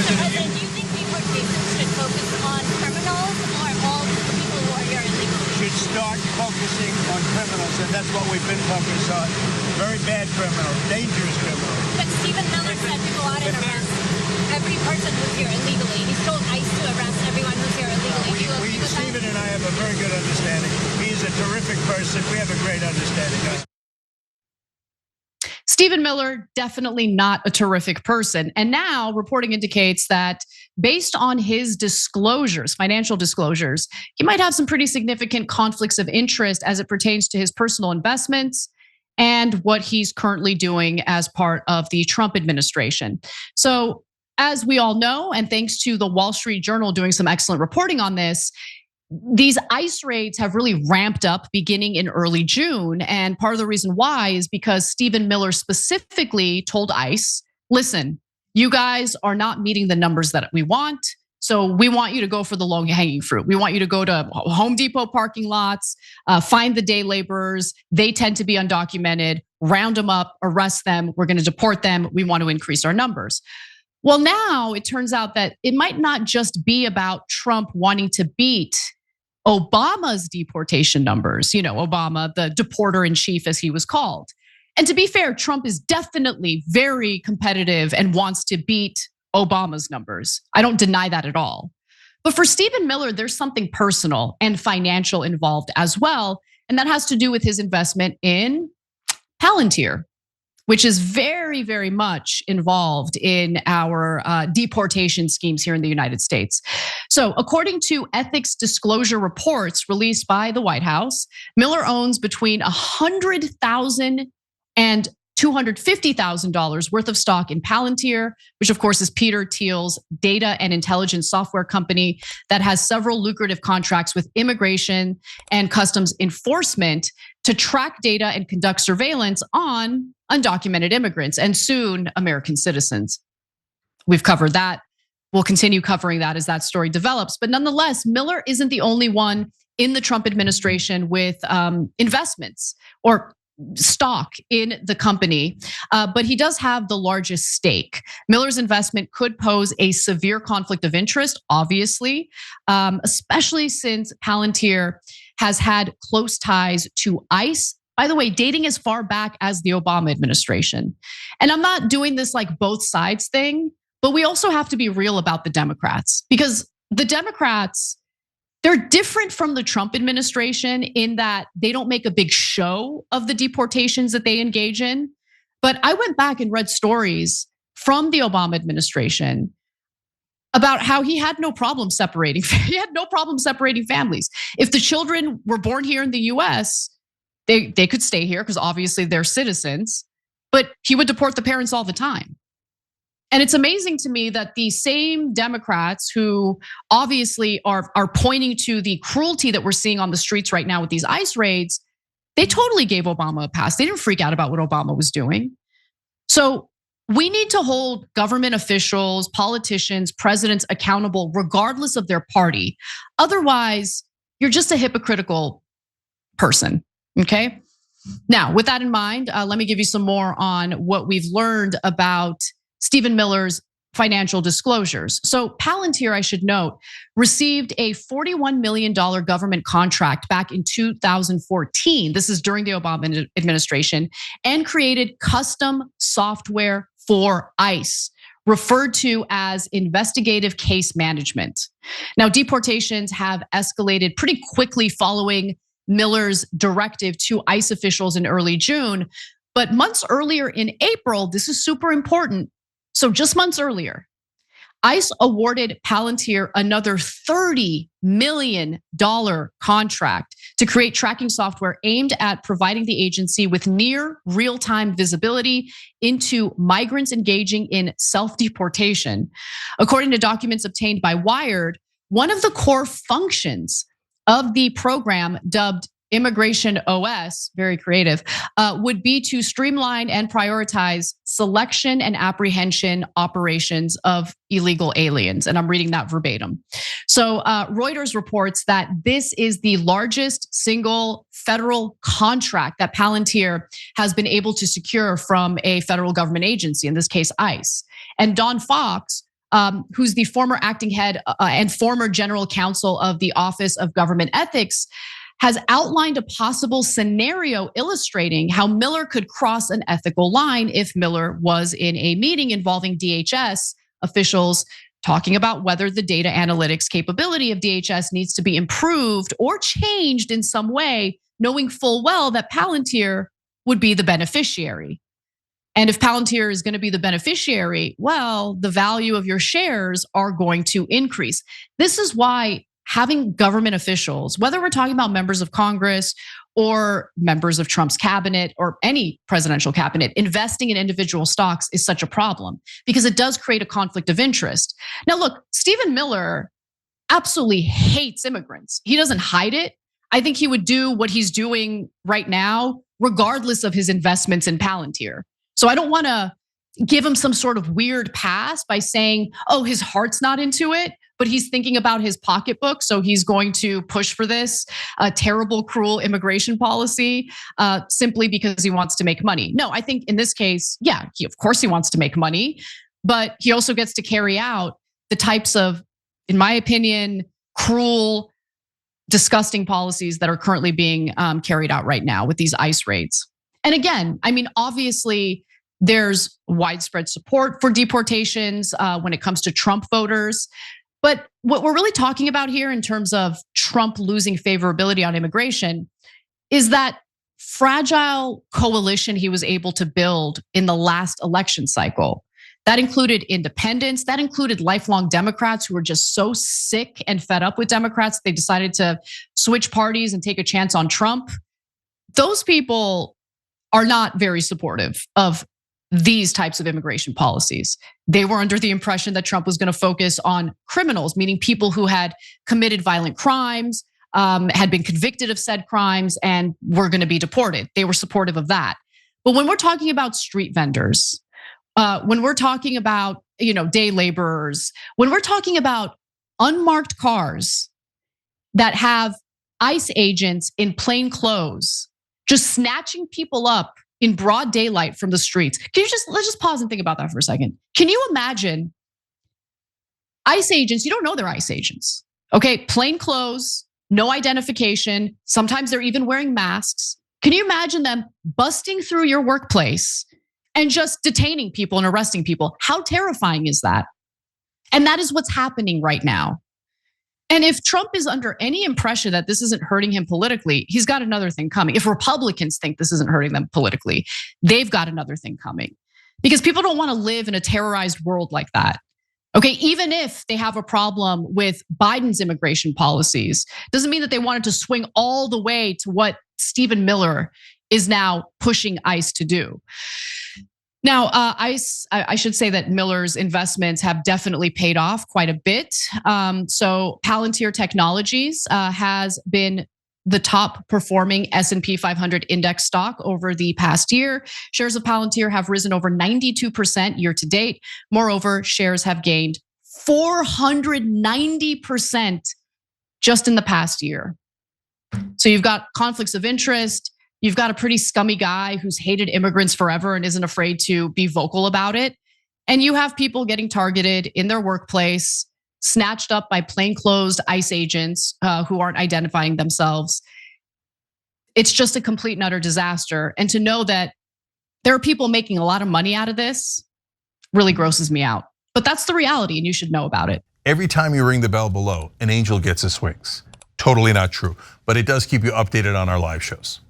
President, do you think deportations should focus on criminals or all people who are here illegally? Should start focusing on criminals, and that's what we've been focused on. Very bad criminals, dangerous criminals. But Stephen Miller said to go out and arrest every person who's here illegally. He's told ICE to arrest everyone who's here illegally. Stephen and I have a very good understanding. He's a terrific person. We have a great understanding. Stephen Miller, definitely not a terrific person. And now reporting indicates that based on his disclosures, financial disclosures, he might have some pretty significant conflicts of interest as it pertains to his personal investments and what he's currently doing as part of the Trump administration. So as we all know, and thanks to the Wall Street Journal doing some excellent reporting on this, these ICE raids have really ramped up beginning in early June. And part of the reason why is because Stephen Miller specifically told ICE, listen, you guys are not meeting the numbers that we want. So we want you to go for the low hanging fruit. We want you to go to Home Depot parking lots, find the day laborers. They tend to be undocumented, round them up, arrest them. We're gonna deport them. We want to increase our numbers. Well, now it turns out that it might not just be about Trump wanting to beat Obama's deportation numbers, Obama, the deporter in chief, as he was called. And to be fair, Trump is definitely very competitive and wants to beat Obama's numbers. I don't deny that at all. But for Stephen Miller, there's something personal and financial involved as well. And that has to do with his investment in Palantir, which is very, very much involved in our deportation schemes here in the United States. So according to ethics disclosure reports released by the White House, Miller owns between $100,000 and $250,000 worth of stock in Palantir, which of course is Peter Thiel's data and intelligence software company that has several lucrative contracts with immigration and customs enforcement to track data and conduct surveillance on undocumented immigrants and soon American citizens. We've covered that. We'll continue covering that as that story develops. But nonetheless, Miller isn't the only one in the Trump administration with investments or stock in the company, but he does have the largest stake. Miller's investment could pose a severe conflict of interest, obviously, especially since Palantir has had close ties to ICE. By the way, dating as far back as the Obama administration. And I'm not doing this like both sides thing, but we also have to be real about the Democrats because the Democrats, they're different from the Trump administration in that they don't make a big show of the deportations that they engage in. But I went back and read stories from the Obama administration about how he had no problem separating. He had no problem separating families. If the children were born here in the US, they could stay here because obviously they're citizens, but he would deport the parents all the time. And it's amazing to me that the same Democrats who obviously are pointing to the cruelty that we're seeing on the streets right now with these ICE raids, they totally gave Obama a pass. They didn't freak out about what Obama was doing. So we need to hold government officials, politicians, presidents accountable regardless of their party. Otherwise, you're just a hypocritical person, okay? Now, with that in mind, let me give you some more on what we've learned about Stephen Miller's financial disclosures. So Palantir, I should note, received a $41 million government contract back in 2014. This is during the Obama administration, and created custom software for ICE, referred to as investigative case management. Now, deportations have escalated pretty quickly following Miller's directive to ICE officials in early June. But months earlier in April, this is super important. So just months earlier, ICE awarded Palantir another $30 million contract to create tracking software aimed at providing the agency with near real-time visibility into migrants engaging in self-deportation. According to documents obtained by Wired, one of the core functions of the program, dubbed Immigration OS, very creative, would be to streamline and prioritize selection and apprehension operations of illegal aliens. And I'm reading that verbatim. So Reuters reports that this is the largest single federal contract that Palantir has been able to secure from a federal government agency, in this case, ICE. And Don Fox, who's the former acting head and former general counsel of the Office of Government Ethics, has outlined a possible scenario illustrating how Miller could cross an ethical line if Miller was in a meeting involving DHS officials talking about whether the data analytics capability of DHS needs to be improved or changed in some way, knowing full well that Palantir would be the beneficiary. And if Palantir is going to be the beneficiary, well, the value of your shares are going to increase. This is why having government officials, whether we're talking about members of Congress or members of Trump's cabinet or any presidential cabinet, investing in individual stocks is such a problem because it does create a conflict of interest. Now, look, Stephen Miller absolutely hates immigrants. He doesn't hide it. I think he would do what he's doing right now, regardless of his investments in Palantir. So I don't want to give him some sort of weird pass by saying, oh, his heart's not into it, but he's thinking about his pocketbook. So he's going to push for this terrible, cruel immigration policy simply because he wants to make money. No, I think in this case, yeah, of course he wants to make money, but he also gets to carry out the types of, in my opinion, cruel, disgusting policies that are currently being carried out right now with these ICE raids. And again, I mean, obviously, there's widespread support for deportations when it comes to Trump voters. But what we're really talking about here in terms of Trump losing favorability on immigration is that fragile coalition he was able to build in the last election cycle. That included independents, that included lifelong Democrats who were just so sick and fed up with Democrats, they decided to switch parties and take a chance on Trump. Those people are not very supportive of these types of immigration policies. They were under the impression that Trump was going to focus on criminals, meaning people who had committed violent crimes, had been convicted of said crimes, and were going to be deported. They were supportive of that. But when we're talking about street vendors, when we're talking about day laborers, when we're talking about unmarked cars that have ICE agents in plain clothes, just snatching people up in broad daylight from the streets. Let's just pause and think about that for a second. Can you imagine ICE agents? You don't know they're ICE agents. Okay, plain clothes, no identification. Sometimes they're even wearing masks. Can you imagine them busting through your workplace and just detaining people and arresting people? How terrifying is that? And that is what's happening right now. And if Trump is under any impression that this isn't hurting him politically, he's got another thing coming. If Republicans think this isn't hurting them politically, they've got another thing coming. Because people don't want to live in a terrorized world like that. Okay, even if they have a problem with Biden's immigration policies, doesn't mean that they wanted to swing all the way to what Stephen Miller is now pushing ICE to do. Now, ICE, I should say that Miller's investments have definitely paid off quite a bit. So Palantir Technologies has been the top performing S&P 500 index stock over the past year. Shares of Palantir have risen over 92% year to date. Moreover, shares have gained 490% just in the past year. So you've got conflicts of interest. You've got a pretty scummy guy who's hated immigrants forever and isn't afraid to be vocal about it. And you have people getting targeted in their workplace, snatched up by plainclothes ICE agents who aren't identifying themselves. It's just a complete and utter disaster. And to know that there are people making a lot of money out of this really grosses me out. But that's the reality, and you should know about it. Every time you ring the bell below, an angel gets his wings. Totally not true, but it does keep you updated on our live shows.